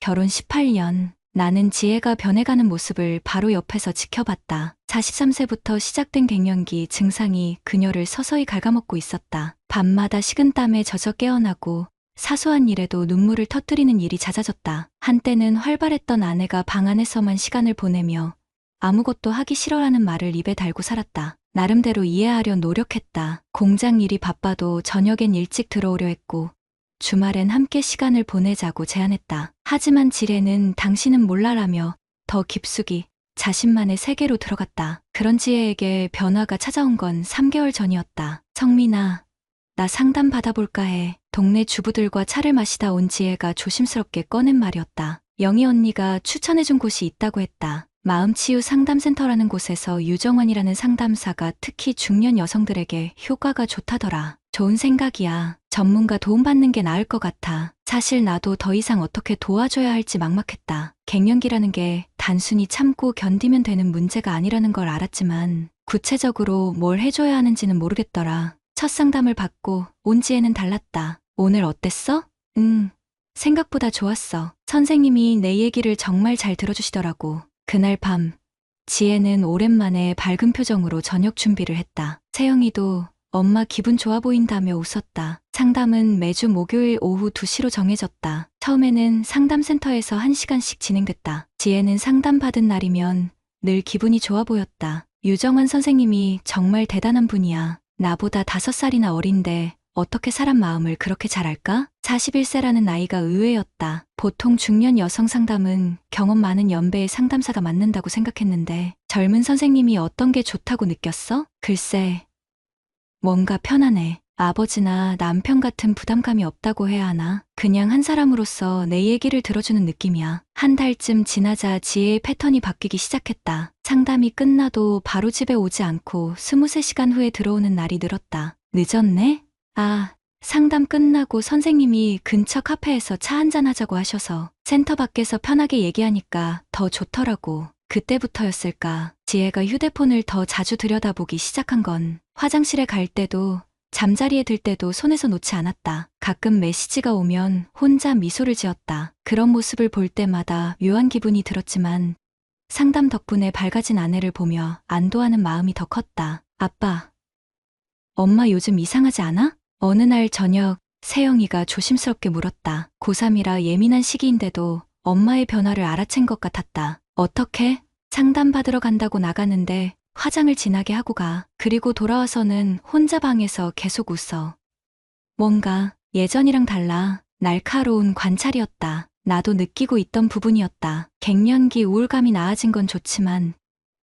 결혼 18년. 나는 지혜가 변해가는 모습을 바로 옆에서 지켜봤다. 43세부터 시작된 갱년기 증상이 그녀를 서서히 갉아먹고 있었다. 밤마다 식은땀에 젖어 깨어나고 사소한 일에도 눈물을 터뜨리는 일이 잦아졌다. 한때는 활발했던 아내가 방 안에서만 시간을 보내며 아무것도 하기 싫어라는 말을 입에 달고 살았다. 나름대로 이해하려 노력했다. 공장 일이 바빠도 저녁엔 일찍 들어오려 했고 주말엔 함께 시간을 보내자고 제안했다. 하지만 지혜는 당신은 몰라라며 더 깊숙이 자신만의 세계로 들어갔다. 그런 지혜에게 변화가 찾아온 건 3개월 전이었다. 성민아, 나 상담 받아볼까 해. 동네 주부들과 차를 마시다 온 지혜가 조심스럽게 꺼낸 말이었다. 영희 언니가 추천해준 곳이 있다고 했다. 마음치유 상담센터라는 곳에서 유정원이라는 상담사가 특히 중년 여성들에게 효과가 좋다더라. 좋은 생각이야. 전문가 도움받는 게 나을 것 같아. 사실 나도 더 이상 어떻게 도와줘야 할지 막막했다. 갱년기라는 게 단순히 참고 견디면 되는 문제가 아니라는 걸 알았지만 구체적으로 뭘 해줘야 하는지는 모르겠더라. 첫 상담을 받고 온 지혜는 달랐다. 오늘 어땠어? 생각보다 좋았어. 선생님이 내 얘기를 정말 잘 들어주시더라고. 그날 밤 지혜는 오랜만에 밝은 표정으로 저녁 준비를 했다. 세영이도 엄마 기분 좋아 보인다며 웃었다. 상담은 매주 목요일 오후 2시로 정해졌다. 처음에는 상담센터에서 1시간씩 진행됐다. 지혜는 상담받은 날이면 늘 기분이 좋아 보였다. 유정환 선생님이 정말 대단한 분이야. 나보다 5살이나 어린데 어떻게 사람 마음을 그렇게 잘 알까? 41세라는 나이가 의외였다. 보통 중년 여성 상담은 경험 많은 연배의 상담사가 맞는다고 생각했는데 젊은 선생님이 어떤 게 좋다고 느꼈어? 글쎄, 뭔가 편안해. 아버지나 남편 같은 부담감이 없다고 해야 하나? 그냥 한 사람으로서 내 얘기를 들어주는 느낌이야. 한 달쯤 지나자 지혜의 패턴이 바뀌기 시작했다. 상담이 끝나도 바로 집에 오지 않고 23시간 후에 들어오는 날이 늘었다. 늦었네? 상담 끝나고 선생님이 근처 카페에서 차 한잔 하자고 하셔서 센터 밖에서 편하게 얘기하니까 더 좋더라고. 그때부터였을까. 지혜가 휴대폰을 더 자주 들여다보기 시작한 건 화장실에 갈 때도 잠자리에 들 때도 손에서 놓지 않았다. 가끔 메시지가 오면 혼자 미소를 지었다. 그런 모습을 볼 때마다 묘한 기분이 들었지만 상담 덕분에 밝아진 아내를 보며 안도하는 마음이 더 컸다. 아빠, 엄마 요즘 이상하지 않아? 어느 날 저녁 세영이가 조심스럽게 물었다. 고3이라 예민한 시기인데도 엄마의 변화를 알아챈 것 같았다. 어떻게? 상담받으러 간다고 나가는데 화장을 진하게 하고 가. 그리고 돌아와서는 혼자 방에서 계속 웃어. 뭔가 예전이랑 달라. 날카로운 관찰이었다. 나도 느끼고 있던 부분이었다. 갱년기 우울감이 나아진 건 좋지만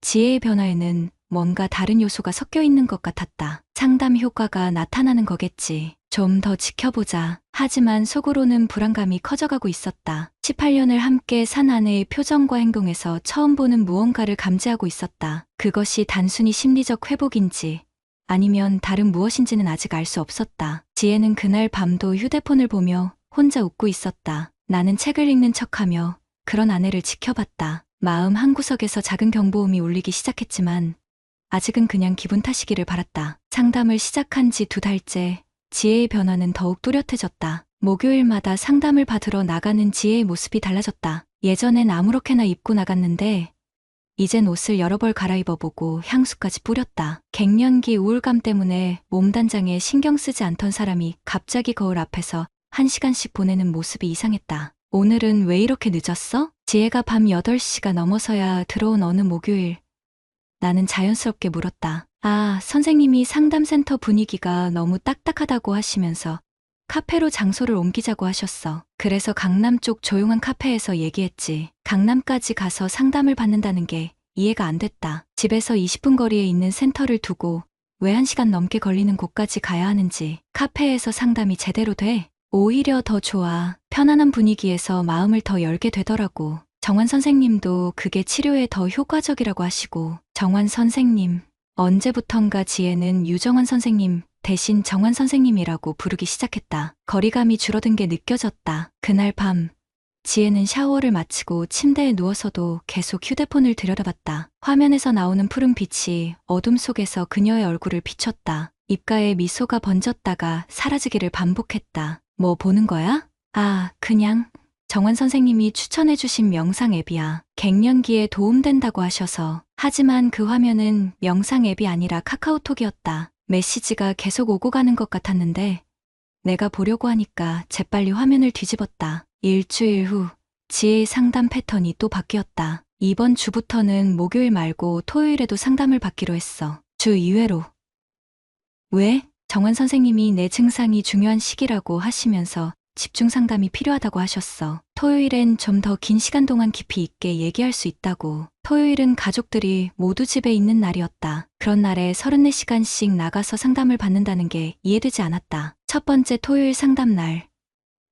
지혜의 변화에는 뭔가 다른 요소가 섞여 있는 것 같았다. 상담 효과가 나타나는 거겠지. 좀 더 지켜보자. 하지만 속으로는 불안감이 커져가고 있었다. 18년을 함께 산 아내의 표정과 행동에서 처음 보는 무언가를 감지하고 있었다. 그것이 단순히 심리적 회복인지 아니면 다른 무엇인지는 아직 알 수 없었다. 지혜는 그날 밤도 휴대폰을 보며 혼자 웃고 있었다. 나는 책을 읽는 척하며 그런 아내를 지켜봤다. 마음 한구석에서 작은 경보음이 울리기 시작했지만 아직은 그냥 기분 탓이기를 바랐다. 상담을 시작한 지 2달째 지혜의 변화는 더욱 뚜렷해졌다. 목요일마다 상담을 받으러 나가는 지혜의 모습이 달라졌다. 예전엔 아무렇게나 입고 나갔는데 이젠 옷을 여러 벌 갈아입어보고 향수까지 뿌렸다. 갱년기 우울감 때문에 몸단장에 신경 쓰지 않던 사람이 갑자기 거울 앞에서 1시간씩 보내는 모습이 이상했다. 오늘은 왜 이렇게 늦었어? 지혜가 밤 8시가 넘어서야 들어온 어느 목요일 나는 자연스럽게 물었다. 선생님이 상담센터 분위기가 너무 딱딱하다고 하시면서 카페로 장소를 옮기자고 하셨어. 그래서 강남 쪽 조용한 카페에서 얘기했지. 강남까지 가서 상담을 받는다는 게 이해가 안 됐다. 집에서 20분 거리에 있는 센터를 두고 왜 1시간 넘게 걸리는 곳까지 가야 하는지. 카페에서 상담이 제대로 돼? 오히려 더 좋아. 편안한 분위기에서 마음을 더 열게 되더라고. 정환 선생님도 그게 치료에 더 효과적이라고 하시고. 정환 선생님. 언제부턴가 지혜는 유정환 선생님 대신 정환 선생님이라고 부르기 시작했다. 거리감이 줄어든 게 느껴졌다. 그날 밤 지혜는 샤워를 마치고 침대에 누워서도 계속 휴대폰을 들여다봤다. 화면에서 나오는 푸른 빛이 어둠 속에서 그녀의 얼굴을 비췄다. 입가에 미소가 번졌다가 사라지기를 반복했다. 뭐 보는 거야? 그냥 정원 선생님이 추천해주신 명상 앱이야. 갱년기에 도움된다고 하셔서. 하지만 그 화면은 명상 앱이 아니라 카카오톡이었다. 메시지가 계속 오고 가는 것 같았는데 내가 보려고 하니까 재빨리 화면을 뒤집었다. 일주일 후 지혜의 상담 패턴이 또 바뀌었다. 이번 주부터는 목요일 말고 토요일에도 상담을 받기로 했어. 주 2회로. 왜? 정원 선생님이 내 증상이 중요한 시기라고 하시면서 집중 상담이 필요하다고 하셨어. 토요일엔 좀 더 긴 시간 동안 깊이 있게 얘기할 수 있다고. 토요일은 가족들이 모두 집에 있는 날이었다. 그런 날에 34시간씩 나가서 상담을 받는다는 게 이해되지 않았다. 첫 번째 토요일 상담 날.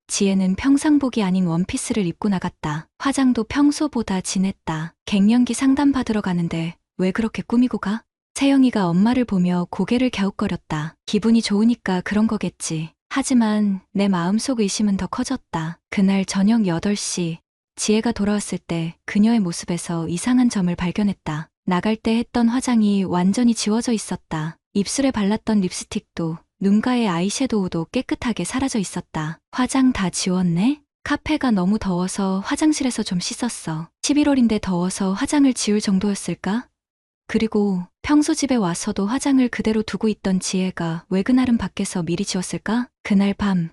지혜는 평상복이 아닌 원피스를 입고 나갔다. 화장도 평소보다 진했다. 갱년기 상담 받으러 가는데 왜 그렇게 꾸미고 가? 세영이가 엄마를 보며 고개를 갸웃거렸다. 기분이 좋으니까 그런 거겠지. 하지만 내 마음속 의심은 더 커졌다. 그날 저녁 8시 지혜가 돌아왔을 때 그녀의 모습에서 이상한 점을 발견했다. 나갈 때 했던 화장이 완전히 지워져 있었다. 입술에 발랐던 립스틱도 눈가의 아이섀도우도 깨끗하게 사라져 있었다. 화장 다 지웠네? 카페가 너무 더워서 화장실에서 좀 씻었어. 11월인데 더워서 화장을 지울 정도였을까? 그리고 평소 집에 와서도 화장을 그대로 두고 있던 지혜가 왜 그날은 밖에서 미리 지웠을까? 그날 밤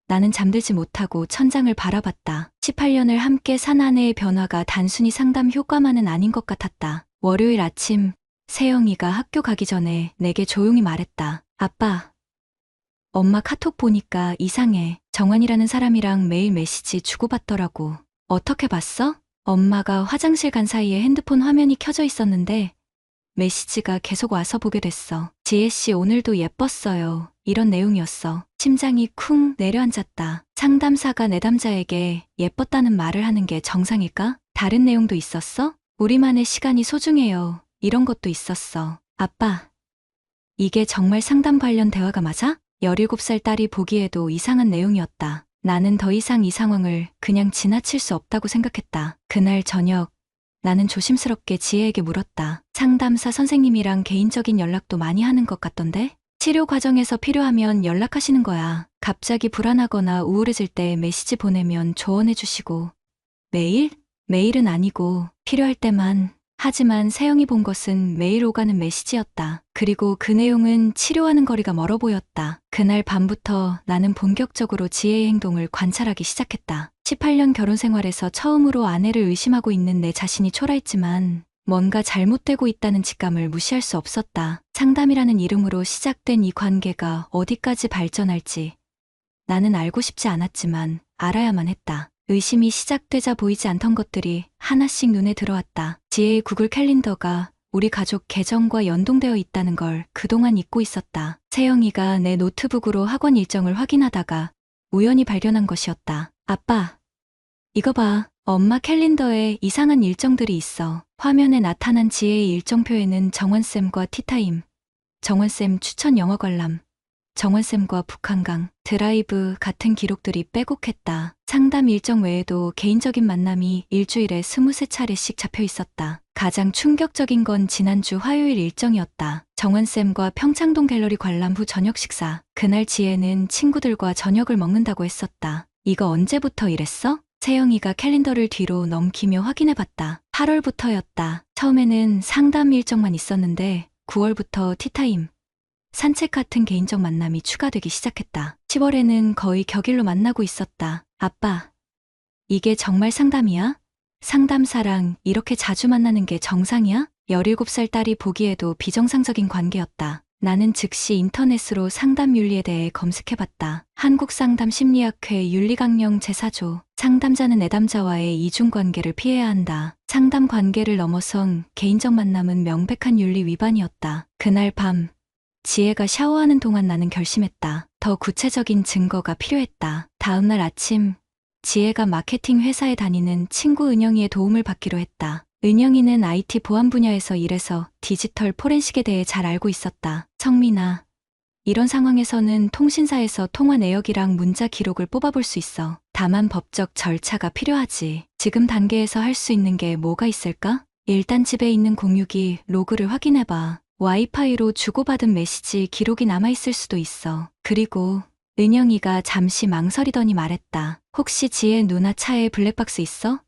나는 잠들지 못하고 천장을 바라봤다. 18년을 함께 산 아내의 변화가 단순히 상담 효과만은 아닌 것 같았다. 월요일 아침 세영이가 학교 가기 전에 내게 조용히 말했다. 아빠, 엄마 카톡 보니까 이상해. 정환이라는 사람이랑 매일 메시지 주고받더라고. 어떻게 봤어? 엄마가 화장실 간 사이에 핸드폰 화면이 켜져 있었는데 메시지가 계속 와서 보게 됐어. 지혜씨 오늘도 예뻤어요. 이런 내용이었어. 심장이 쿵 내려앉았다. 상담사가 내담자에게 예뻤다는 말을 하는 게 정상일까? 다른 내용도 있었어? 우리만의 시간이 소중해요. 이런 것도 있었어. 아빠, 이게 정말 상담 관련 대화가 맞아? 17살 딸이 보기에도 이상한 내용이었다. 나는 더 이상 이 상황을 그냥 지나칠 수 없다고 생각했다. 그날 저녁 나는 조심스럽게 지혜에게 물었다. 상담사 선생님이랑 개인적인 연락도 많이 하는 것 같던데? 치료 과정에서 필요하면 연락하시는 거야. 갑자기 불안하거나 우울해질 때 메시지 보내면 조언해 주시고. 매일? 매일은 아니고 필요할 때만. 하지만 세영이 본 것은 매일 오가는 메시지였다. 그리고 그 내용은 치료하는 거리가 멀어 보였다. 그날 밤부터 나는 본격적으로 지혜의 행동을 관찰하기 시작했다. 18년 결혼 생활에서 처음으로 아내를 의심하고 있는 내 자신이 초라했지만 뭔가 잘못되고 있다는 직감을 무시할 수 없었다. 상담이라는 이름으로 시작된 이 관계가 어디까지 발전할지 나는 알고 싶지 않았지만 알아야만 했다. 의심이 시작되자 보이지 않던 것들이 하나씩 눈에 들어왔다. 지혜의 구글 캘린더가 우리 가족 계정과 연동되어 있다는 걸 그동안 잊고 있었다. 세영이가 내 노트북으로 학원 일정을 확인하다가 우연히 발견한 것이었다. 아빠, 이거 봐. 엄마 캘린더에 이상한 일정들이 있어. 화면에 나타난 지혜의 일정표에는 정원쌤과 티타임, 정원쌤 추천 영화 관람, 정원쌤과 북한강, 드라이브 같은 기록들이 빼곡했다. 상담 일정 외에도 개인적인 만남이 일주일에 23차례씩 잡혀 있었다. 가장 충격적인 건 지난주 화요일 일정이었다. 정원쌤과 평창동 갤러리 관람 후 저녁 식사. 그날 지혜는 친구들과 저녁을 먹는다고 했었다. 이거 언제부터 이랬어? 세영이가 캘린더를 뒤로 넘기며 확인해봤다. 8월부터였다. 처음에는 상담 일정만 있었는데 9월부터 티타임, 산책 같은 개인적 만남이 추가되기 시작했다. 10월에는 거의 격일로 만나고 있었다. 아빠, 이게 정말 상담이야? 상담사랑 이렇게 자주 만나는 게 정상이야? 17살 딸이 보기에도 비정상적인 관계였다. 나는 즉시 인터넷으로 상담 윤리에 대해 검색해봤다. 한국상담심리학회 윤리강령 제4조. 상담자는 내담자와의 이중관계를 피해야 한다. 상담 관계를 넘어선 개인적 만남은 명백한 윤리 위반이었다. 그날 밤 지혜가 샤워하는 동안 나는 결심했다. 더 구체적인 증거가 필요했다. 다음날 아침 지혜가 마케팅 회사에 다니는 친구 은영이의 도움을 받기로 했다. 은영이는 IT 보안 분야에서 일해서 디지털 포렌식에 대해 잘 알고 있었다. 성민아, 이런 상황에서는 통신사에서 통화 내역이랑 문자 기록을 뽑아볼 수 있어. 다만 법적 절차가 필요하지. 지금 단계에서 할 수 있는 게 뭐가 있을까? 일단 집에 있는 공유기 로그를 확인해봐. 와이파이로 주고받은 메시지 기록이 남아있을 수도 있어. 그리고 은영이가 잠시 망설이더니 말했다. 혹시 지혜 누나 차에 블랙박스 있어?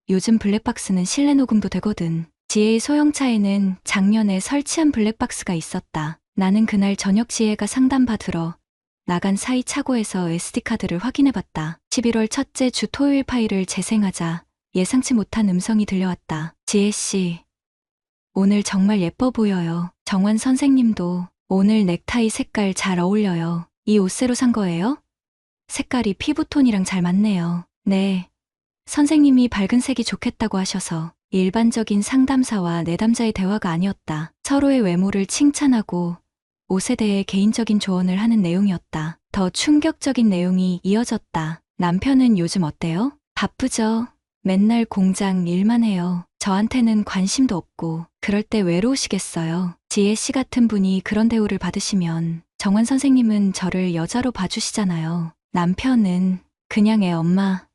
요즘 블랙박스는 실내 녹음도 되거든. 지혜의 소형차에는 작년에 설치한 블랙박스가 있었다. 나는 그날 저녁 지혜가 상담받으러 나간 사이 차고에서 SD카드를 확인해봤다. 11월 첫째 주 토요일 파일을 재생하자 예상치 못한 음성이 들려왔다. 지혜씨, 오늘 정말 예뻐 보여요. 정원 선생님도 오늘 넥타이 색깔 잘 어울려요. 이 옷 새로 산 거예요? 색깔이 피부톤이랑 잘 맞네요. 네. 선생님이 밝은 색이 좋겠다고 하셔서. 일반적인 상담사와 내담자의 대화가 아니었다. 서로의 외모를 칭찬하고 옷에 대해 개인적인 조언을 하는 내용이었다. 더 충격적인 내용이 이어졌다. 남편은 요즘 어때요? 바쁘죠? 맨날 공장 일만 해요. 저한테는 관심도 없고 그럴 때 외로우시겠어요. 지혜 씨 같은 분이 그런 대우를 받으시면 정원 선생님은 저를 여자로 봐주시잖아요. 남편은 그냥 애 엄마,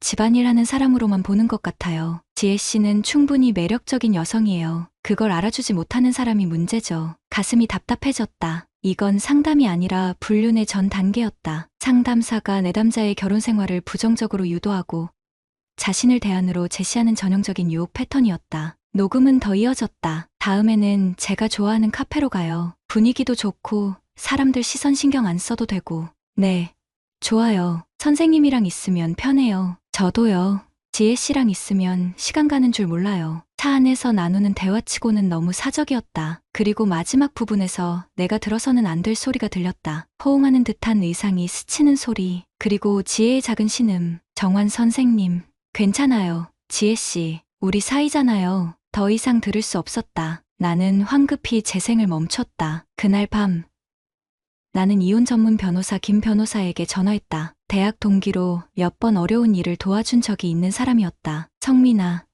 집안일 하는 사람으로만 보는 것 같아요. 지혜 씨는 충분히 매력적인 여성이에요. 그걸 알아주지 못하는 사람이 문제죠. 가슴이 답답해졌다. 이건 상담이 아니라 불륜의 전 단계였다. 상담사가 내담자의 결혼 생활을 부정적으로 유도하고 자신을 대안으로 제시하는 전형적인 유혹 패턴이었다. 녹음은 더 이어졌다. 다음에는 제가 좋아하는 카페로 가요. 분위기도 좋고 사람들 시선 신경 안 써도 되고. 네, 좋아요. 선생님이랑 있으면 편해요. 저도요. 지혜 씨랑 있으면 시간 가는 줄 몰라요. 차 안에서 나누는 대화치고는 너무 사적이었다. 그리고 마지막 부분에서 내가 들어서는 안 될 소리가 들렸다. 호응하는 듯한 의상이 스치는 소리, 그리고 지혜의 작은 신음. 정환 선생님, 괜찮아요. 지혜 씨, 우리 사이잖아요. 더 이상 들을 수 없었다. 나는 황급히 재생을 멈췄다. 그날 밤, 나는 이혼 전문 변호사 김 변호사에게 전화했다. 대학 동기로 몇 번 어려운 일을 도와준 적이 있는 사람이었다. 성민아,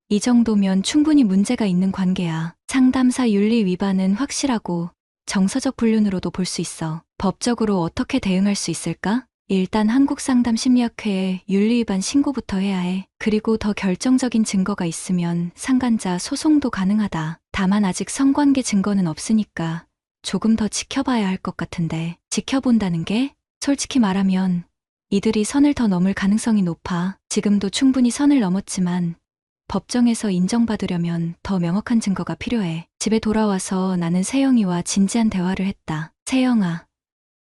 이 정도면 충분히 문제가 있는 관계야. 상담사 윤리 위반은 확실하고 정서적 불륜으로도 볼 수 있어. 법적으로 어떻게 대응할 수 있을까? 일단 한국상담심리학회에 윤리 위반 신고부터 해야 해. 그리고 더 결정적인 증거가 있으면 상간자 소송도 가능하다. 다만 아직 성관계 증거는 없으니까 조금 더 지켜봐야 할 것 같은데. 지켜본다는 게? 솔직히 말하면 이들이 선을 더 넘을 가능성이 높아. 지금도 충분히 선을 넘었지만 법정에서 인정받으려면 더 명확한 증거가 필요해. 집에 돌아와서 나는 세영이와 진지한 대화를 했다. 세영아,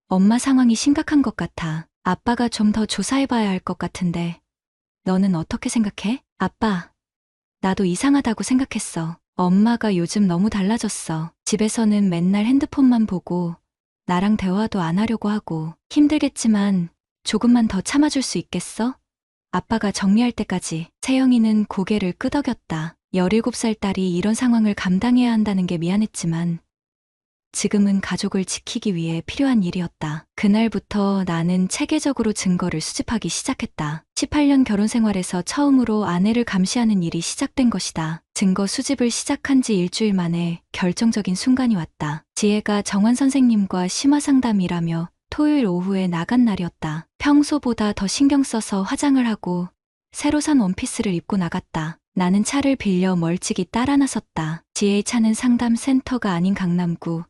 엄마 상황이 심각한 것 같아. 아빠가 좀 더 조사해봐야 할 것 같은데 너는 어떻게 생각해? 아빠, 나도 이상하다고 생각했어. 엄마가 요즘 너무 달라졌어. 집에서는 맨날 핸드폰만 보고 나랑 대화도 안 하려고 하고. 힘들겠지만 조금만 더 참아줄 수 있겠어? 아빠가 정리할 때까지. 세영이는 고개를 끄덕였다. 17살 딸이 이런 상황을 감당해야 한다는 게 미안했지만 지금은 가족을 지키기 위해 필요한 일이었다. 그날부터 나는 체계적으로 증거를 수집하기 시작했다. 18년 결혼 생활에서 처음으로 아내를 감시하는 일이 시작된 것이다. 증거 수집을 시작한 지 일주일 만에 결정적인 순간이 왔다. 지혜가 정환 선생님과 심화 상담이라며 토요일 오후에 나간 날이었다. 평소보다 더 신경 써서 화장을 하고 새로 산 원피스를 입고 나갔다. 나는 차를 빌려 멀찍이 따라 나섰다. 지혜의 차는 상담센터가 아닌 강남구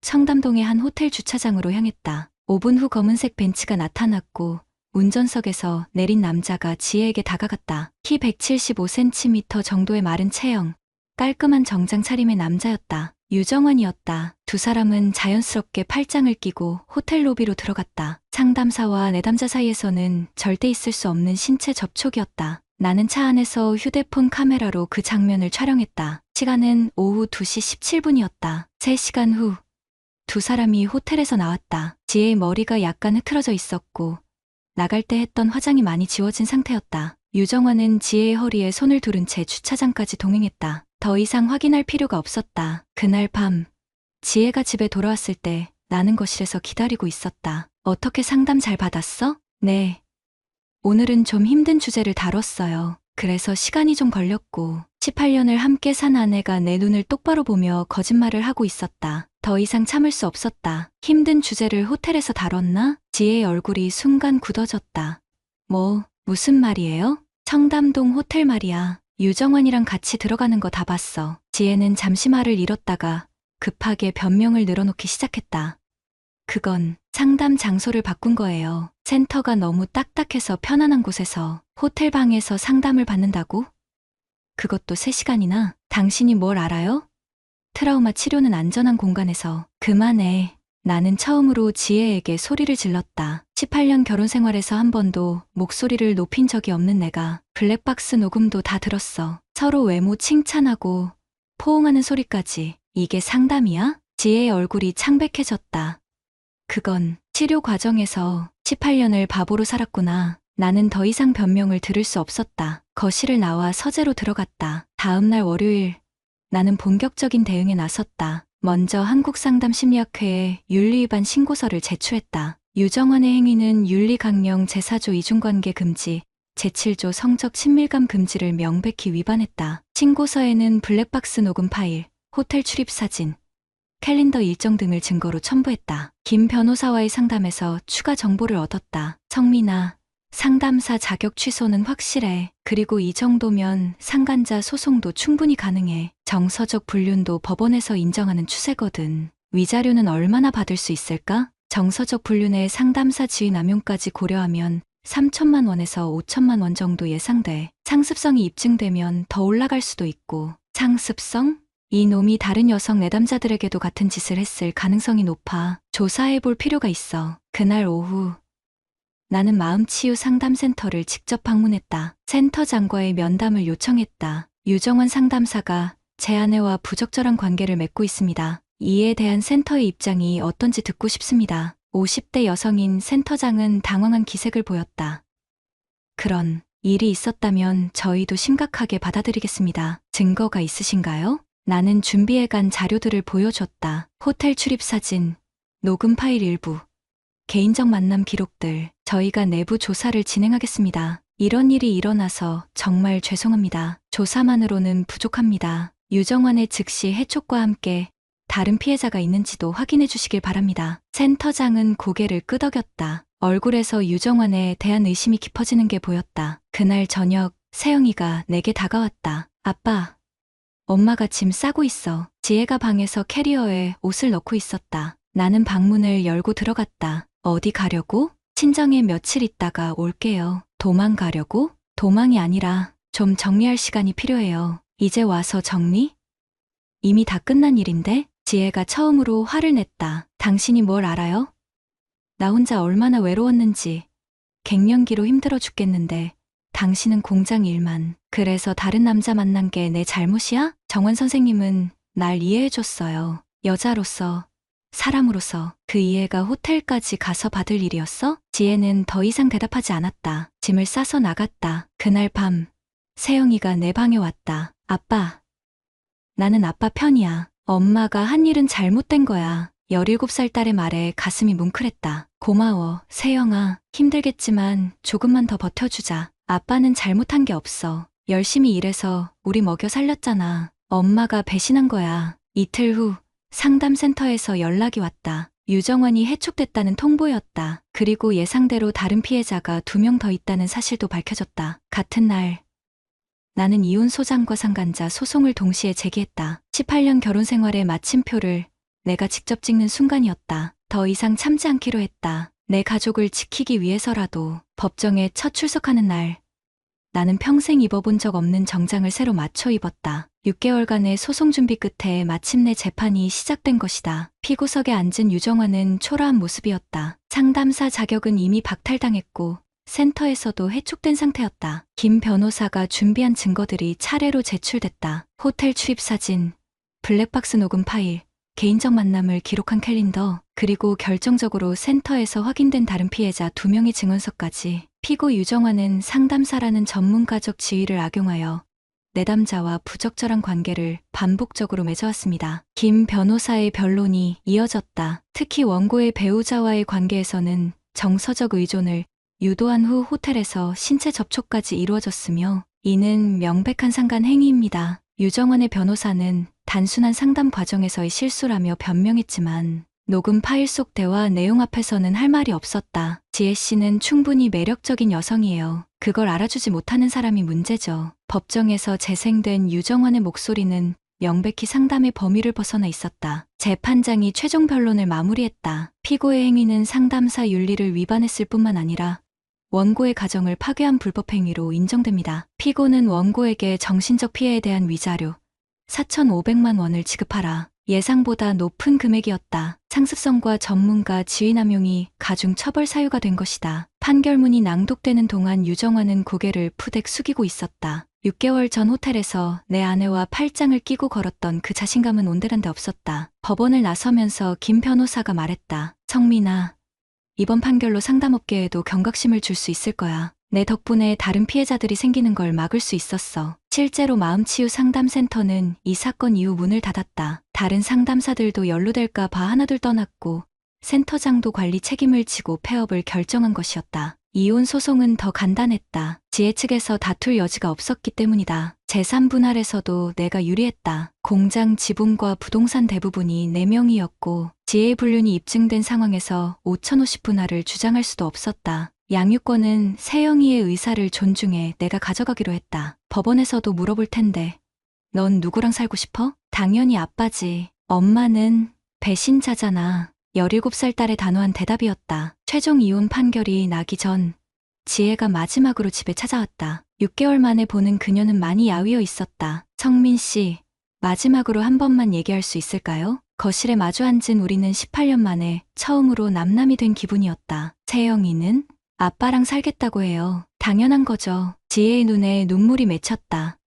청담동의 한 호텔 주차장으로 향했다. 5분 후 검은색 벤츠가 나타났고 운전석에서 내린 남자가 지혜에게 다가갔다. 키 175cm 정도의 마른 체형, 깔끔한 정장 차림의 남자였다. 유정환이었다. 두 사람은 자연스럽게 팔짱을 끼고 호텔 로비로 들어갔다. 상담사와 내담자 사이에서는 절대 있을 수 없는 신체 접촉이었다. 나는 차 안에서 휴대폰 카메라로 그 장면을 촬영했다. 시간은 오후 2시 17분이었다. 3시간 후 두 사람이 호텔에서 나왔다. 지혜의 머리가 약간 흐트러져 있었고 나갈 때 했던 화장이 많이 지워진 상태였다. 유정환은 지혜의 허리에 손을 두른 채 주차장까지 동행했다. 더 이상 확인할 필요가 없었다. 그날 밤 지혜가 집에 돌아왔을 때 나는 거실에서 기다리고 있었다. 어떻게 상담 잘 받았어? 네. 오늘은 좀 힘든 주제를 다뤘어요. 그래서 시간이 좀 걸렸고 18년을 함께 산 아내가 내 눈을 똑바로 보며 거짓말을 하고 있었다. 더 이상 참을 수 없었다. 힘든 주제를 호텔에서 다뤘나? 지혜의 얼굴이 순간 굳어졌다. 무슨 말이에요? 청담동 호텔 말이야. 유정환이랑 같이 들어가는 거 다 봤어. 지혜는 잠시 말을 잃었다가 급하게 변명을 늘어놓기 시작했다. 그건 상담 장소를 바꾼 거예요. 센터가 너무 딱딱해서 편안한 곳에서 호텔 방에서 상담을 받는다고? 그것도 3시간이나? 당신이 뭘 알아요? 트라우마 치료는 안전한 공간에서. 그만해. 나는 처음으로 지혜에게 소리를 질렀다. 18년 결혼 생활에서 한 번도 목소리를 높인 적이 없는 내가 블랙박스 녹음도 다 들었어. 서로 외모 칭찬하고 포옹하는 소리까지. 이게 상담이야? 지혜의 얼굴이 창백해졌다. 그건 치료 과정에서 18년을 바보로 살았구나. 나는 더 이상 변명을 들을 수 없었다. 거실을 나와 서재로 들어갔다. 다음날 월요일, 나는 본격적인 대응에 나섰다. 먼저 한국상담심리학회에 윤리위반 신고서를 제출했다. 유정환의 행위는 윤리강령 제4조 이중관계 금지, 제7조 성적 친밀감 금지를 명백히 위반했다. 신고서에는 블랙박스 녹음 파일, 호텔 출입 사진, 캘린더 일정 등을 증거로 첨부했다. 김 변호사와의 상담에서 추가 정보를 얻었다. 성민아, 상담사 자격 취소는 확실해. 그리고 이 정도면 상간자 소송도 충분히 가능해. 정서적 불륜도 법원에서 인정하는 추세거든. 위자료는 얼마나 받을 수 있을까? 정서적 불륜의 상담사 지위 남용까지 고려하면 3천만 원에서 5천만 원 정도 예상돼. 상습성이 입증되면 더 올라갈 수도 있고. 상습성? 이 놈이 다른 여성 내담자들에게도 같은 짓을 했을 가능성이 높아. 조사해 볼 필요가 있어. 그날 오후, 나는 마음치유 상담센터를 직접 방문했다. 센터장과의 면담을 요청했다. 유정환 상담사가 제 아내와 부적절한 관계를 맺고 있습니다. 이에 대한 센터의 입장이 어떤지 듣고 싶습니다. 50대 여성인 센터장은 당황한 기색을 보였다. 그런 일이 있었다면 저희도 심각하게 받아들이겠습니다. 증거가 있으신가요? 나는 준비해간 자료들을 보여줬다. 호텔 출입 사진, 녹음 파일 일부, 개인적 만남 기록들. 저희가 내부 조사를 진행하겠습니다. 이런 일이 일어나서 정말 죄송합니다. 조사만으로는 부족합니다. 유정환의 즉시 해촉과 함께 다른 피해자가 있는지도 확인해 주시길 바랍니다. 센터장은 고개를 끄덕였다. 얼굴에서 유정환에 대한 의심이 깊어지는 게 보였다. 그날 저녁 세영이가 내게 다가왔다. 아빠, 엄마가 짐 싸고 있어. 지혜가 방에서 캐리어에 옷을 넣고 있었다. 나는 방문을 열고 들어갔다. 어디 가려고? 친정에 며칠 있다가 올게요. 도망가려고? 도망이 아니라 좀 정리할 시간이 필요해요. 이제 와서 정리? 이미 다 끝난 일인데? 지혜가 처음으로 화를 냈다. 당신이 뭘 알아요? 나 혼자 얼마나 외로웠는지. 갱년기로 힘들어 죽겠는데 당신은 공장 일만. 그래서 다른 남자 만난 게 내 잘못이야? 정원 선생님은 날 이해해줬어요. 여자로서, 사람으로서. 그 이해가 호텔까지 가서 받을 일이었어? 지혜는 더 이상 대답하지 않았다. 짐을 싸서 나갔다. 그날 밤 세영이가 내 방에 왔다. 아빠, 나는 아빠 편이야. 엄마가 한 일은 잘못된 거야. 17살 딸의 말에 가슴이 뭉클했다. 고마워, 세영아. 힘들겠지만 조금만 더 버텨주자. 아빠는 잘못한 게 없어. 열심히 일해서 우리 먹여 살렸잖아. 엄마가 배신한 거야. 이틀 후 상담센터에서 연락이 왔다. 유정환이 해촉됐다는 통보였다. 그리고 예상대로 다른 피해자가 2명 더 있다는 사실도 밝혀졌다. 같은 날, 나는 이혼 소장과 상간자 소송을 동시에 제기했다. 18년 결혼 생활의 마침표를 내가 직접 찍는 순간이었다. 더 이상 참지 않기로 했다. 내 가족을 지키기 위해서라도. 법정에 첫 출석하는 날, 나는 평생 입어본 적 없는 정장을 새로 맞춰 입었다. 6개월간의 소송 준비 끝에 마침내 재판이 시작된 것이다. 피고석에 앉은 유정환은 초라한 모습이었다. 상담사 자격은 이미 박탈당했고 센터에서도 해촉된 상태였다. 김 변호사가 준비한 증거들이 차례로 제출됐다. 호텔 출입 사진, 블랙박스 녹음 파일, 개인적 만남을 기록한 캘린더, 그리고 결정적으로 센터에서 확인된 다른 피해자 2명의 증언서까지. 피고 유정환은 상담사라는 전문가적 지위를 악용하여 내담자와 부적절한 관계를 반복적으로 맺어왔습니다. 김 변호사의 변론이 이어졌다. 특히 원고의 배우자와의 관계에서는 정서적 의존을 유도한 후 호텔에서 신체 접촉까지 이루어졌으며 이는 명백한 상간 행위입니다. 유정환의 변호사는 단순한 상담 과정에서의 실수라며 변명했지만 녹음 파일 속 대화 내용 앞에서는 할 말이 없었다. 지혜 씨는 충분히 매력적인 여성이에요. 그걸 알아주지 못하는 사람이 문제죠. 법정에서 재생된 유정환의 목소리는 명백히 상담의 범위를 벗어나 있었다. 재판장이 최종 변론을 마무리했다. 피고의 행위는 상담사 윤리를 위반했을 뿐만 아니라 원고의 가정을 파괴한 불법 행위로 인정됩니다. 피고는 원고에게 정신적 피해에 대한 위자료 4,500만 원을 지급하라. 예상보다 높은 금액이었다. 상습성과 전문가 지위남용이 가중 처벌 사유가 된 것이다. 판결문이 낭독되는 동안 유정화는 고개를 푸득 숙이고 있었다. 6개월 전 호텔에서 내 아내와 팔짱을 끼고 걸었던 그 자신감은 온데간데 없었다. 법원을 나서면서 김 변호사가 말했다. 성민아, 이번 판결로 상담업계에도 경각심을 줄 수 있을 거야. 내 덕분에 다른 피해자들이 생기는 걸 막을 수 있었어. 실제로 마음치유 상담센터는 이 사건 이후 문을 닫았다. 다른 상담사들도 연루될까 봐 하나둘 떠났고 센터장도 관리 책임을 지고 폐업을 결정한 것이었다. 이혼 소송은 더 간단했다. 지혜 측에서 다툴 여지가 없었기 때문이다. 재산 분할에서도 내가 유리했다. 공장 지분과 부동산 대부분이 4명이었고 지혜의 불륜이 입증된 상황에서 5,050 분할을 주장할 수도 없었다. 양육권은 세영이의 의사를 존중해 내가 가져가기로 했다. 법원에서도 물어볼 텐데 넌 누구랑 살고 싶어? 당연히 아빠지. 엄마는 배신자잖아. 17살 딸의 단호한 대답이었다. 최종 이혼 판결이 나기 전 지혜가 마지막으로 집에 찾아왔다. 6개월 만에 보는 그녀는 많이 야위어 있었다. 성민 씨, 마지막으로 한 번만 얘기할 수 있을까요? 거실에 마주 앉은 우리는 18년 만에 처음으로 남남이 된 기분이었다. 세영이는 아빠랑 살겠다고 해요. 당연한 거죠. 지혜의 눈에 눈물이 맺혔다.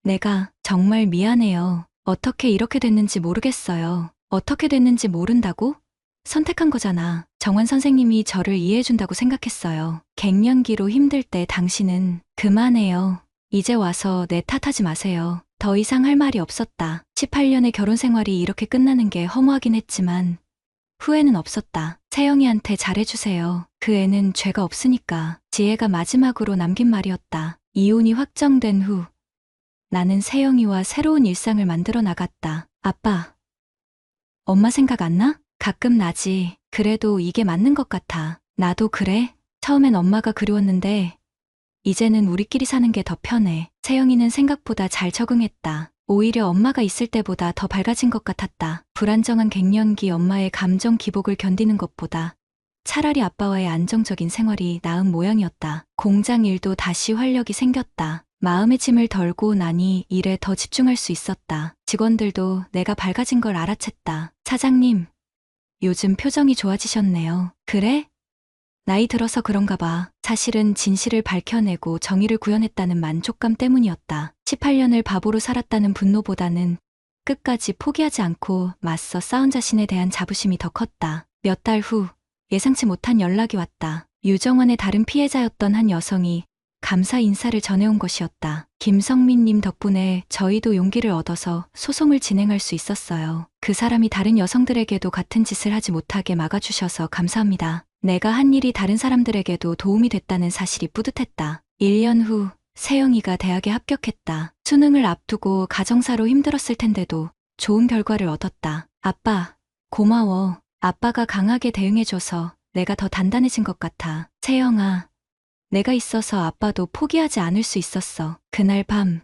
내가 정말 미안해요. 어떻게 이렇게 됐는지 모르겠어요. 어떻게 됐는지 모른다고? 선택한 거잖아. 정원 선생님이 저를 이해해준다고 생각했어요. 갱년기로 힘들 때 당신은 그만해요. 이제 와서 내 탓하지 마세요. 더 이상 할 말이 없었다. 18년의 결혼 생활이 이렇게 끝나는 게 허무하긴 했지만 후회는 없었다. 세영이한테 잘해주세요. 그 애는 죄가 없으니까. 지혜가 마지막으로 남긴 말이었다. 이혼이 확정된 후 나는 세영이와 새로운 일상을 만들어 나갔다. 아빠, 엄마 생각 안 나? 가끔 나지. 그래도 이게 맞는 것 같아. 나도 그래. 처음엔 엄마가 그리웠는데 이제는 우리끼리 사는 게 더 편해. 세영이는 생각보다 잘 적응했다. 오히려 엄마가 있을 때보다 더 밝아진 것 같았다. 불안정한 갱년기 엄마의 감정 기복을 견디는 것보다 차라리 아빠와의 안정적인 생활이 나은 모양이었다. 공장 일도 다시 활력이 생겼다. 마음의 짐을 덜고 나니 일에 더 집중할 수 있었다. 직원들도 내가 밝아진 걸 알아챘다. 사장님, 요즘 표정이 좋아지셨네요. 그래? 나이 들어서 그런가 봐. 사실은 진실을 밝혀내고 정의를 구현했다는 만족감 때문이었다. 18년을 바보로 살았다는 분노보다는 끝까지 포기하지 않고 맞서 싸운 자신에 대한 자부심이 더 컸다. 몇 달 후 예상치 못한 연락이 왔다. 유정원의 다른 피해자였던 한 여성이 감사 인사를 전해온 것이었다. 김성민님 덕분에 저희도 용기를 얻어서 소송을 진행할 수 있었어요. 그 사람이 다른 여성들에게도 같은 짓을 하지 못하게 막아주셔서 감사합니다. 내가 한 일이 다른 사람들에게도 도움이 됐다는 사실이 뿌듯했다. 1년 후 세영이가 대학에 합격했다. 수능을 앞두고 가정사로 힘들었을 텐데도 좋은 결과를 얻었다. 아빠, 고마워. 아빠가 강하게 대응해줘서 내가 더 단단해진 것 같아. 세영아, 내가 있어서 아빠도 포기하지 않을 수 있었어. 그날 밤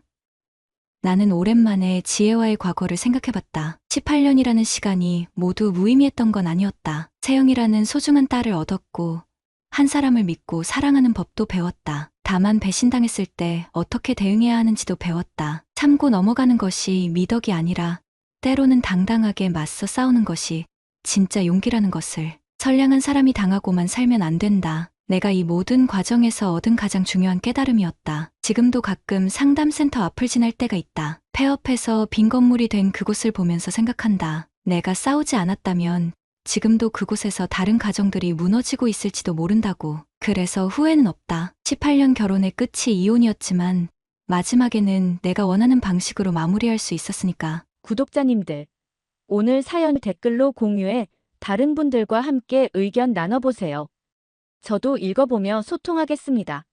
나는 오랜만에 지혜와의 과거를 생각해봤다. 18년이라는 시간이 모두 무의미했던 건 아니었다. 세영이라는 소중한 딸을 얻었고 한 사람을 믿고 사랑하는 법도 배웠다. 다만 배신당했을 때 어떻게 대응해야 하는지도 배웠다. 참고 넘어가는 것이 미덕이 아니라 때로는 당당하게 맞서 싸우는 것이 진짜 용기라는 것을. 선량한 사람이 당하고만 살면 안 된다. 내가 이 모든 과정에서 얻은 가장 중요한 깨달음이었다. 지금도 가끔 상담센터 앞을 지날 때가 있다. 폐업해서 빈 건물이 된 그곳을 보면서 생각한다. 내가 싸우지 않았다면 지금도 그곳에서 다른 가정들이 무너지고 있을지도 모른다고. 그래서 후회는 없다. 18년 결혼의 끝이 이혼이었지만 마지막에는 내가 원하는 방식으로 마무리할 수 있었으니까. 구독자님들, 오늘 사연 댓글로 공유해 다른 분들과 함께 의견 나눠보세요. 저도 읽어보며 소통하겠습니다.